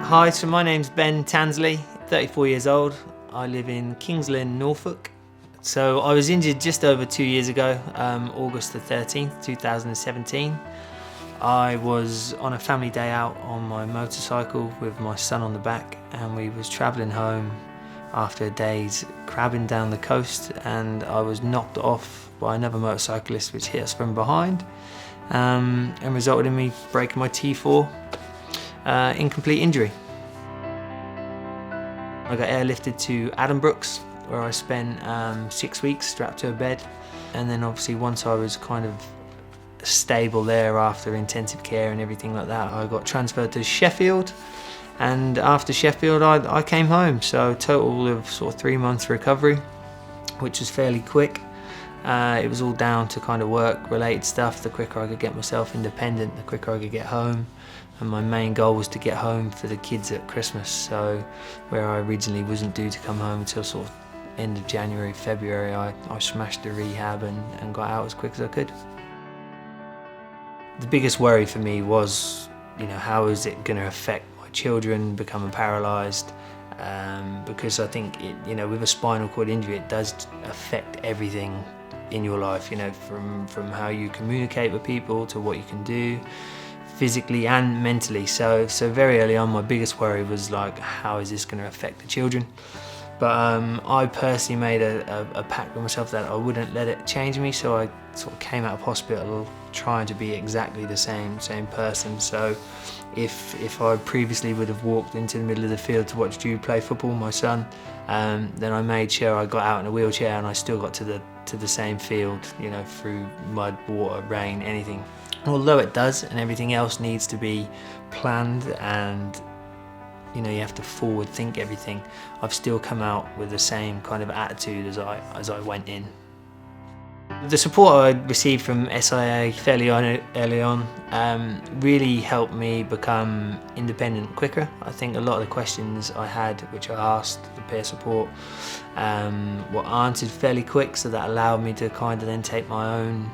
Hi, so my name's Ben Tansley, 34 years old. I live in Kings Lynn, Norfolk. So I was injured just over 2 years ago, August the 13th, 2017. I was on a family day out on my motorcycle with my son on the back, and we was travelling home after a day's crabbing down the coast, and I was knocked off by another motorcyclist which hit us from behind and resulted in me breaking my T4, incomplete injury. I got airlifted to Addenbrooke's, where I spent 6 weeks strapped to a bed, and then obviously once I was kind of stable there after intensive care and everything like that, I got transferred to Sheffield, and after Sheffield I came home. So a total of sort of 3 months recovery, which was fairly quick. It was all down to kind of work related stuff. The quicker I could get myself independent, the quicker I could get home, and my main goal was to get home for the kids at Christmas. So where I originally wasn't due to come home until sort of end of January, February, I smashed the rehab and got out as quick as I could. The biggest worry for me was, how is it going to affect my children becoming paralysed? Because I think with a spinal cord injury, it does affect everything in your life. From how you communicate with people to what you can do, physically and mentally. So very early on, my biggest worry was like, how is this going to affect the children? But I personally made a pact with myself that I wouldn't let it change me, so I sort of came out of hospital trying to be exactly the same person. So if I previously would have walked into the middle of the field to watch Jude play football, my son, then I made sure I got out in a wheelchair and I still got to the same field, through mud, water, rain, anything. Although it does, and everything else needs to be planned, and you have to forward think everything, I've still come out with the same kind of attitude as I went in. The support I received from SIA fairly early on really helped me become independent quicker. I think a lot of the questions I had, which I asked the peer support, were answered fairly quick, so that allowed me to kind of then take my own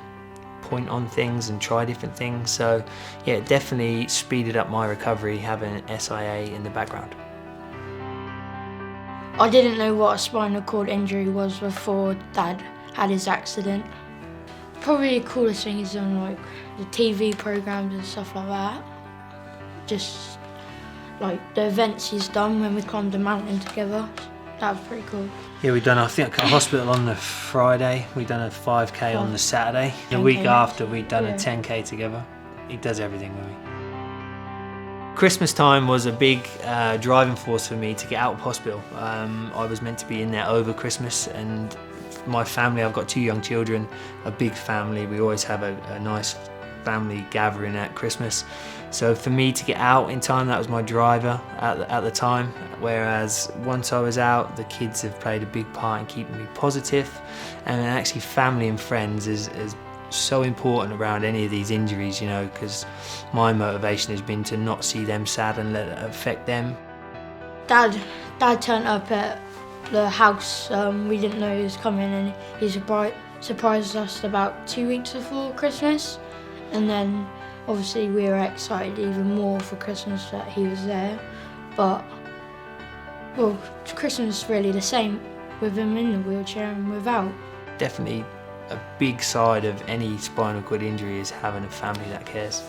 point on things and try different things. So yeah, it definitely speeded up my recovery having SIA in the background. I didn't know what a spinal cord injury was before Dad had his accident. Probably the coolest thing is on like the TV programs and stuff like that. Just like the events he's done when we climbed the mountain together. That was pretty cool. Yeah, we done, I think, a hospital on the Friday. We done a 5K on the Saturday. The week after, we done a 10K together. He does everything with me. Christmas time was a big driving force for me to get out of hospital. I was meant to be in there over Christmas, and my family, I've got 2 young children, a big family. We always have a nice family gathering at Christmas. So for me to get out in time, that was my driver at the time. Whereas once I was out, the kids have played a big part in keeping me positive. And actually family and friends is so important around any of these injuries, because my motivation has been to not see them sad and let it affect them. Dad turned up at the house. We didn't know he was coming, and he surprised us about 2 weeks before Christmas. And then obviously we were excited even more for Christmas that he was there. But well, Christmas is really the same with him in the wheelchair and without. Definitely a big side of any spinal cord injury is having a family that cares.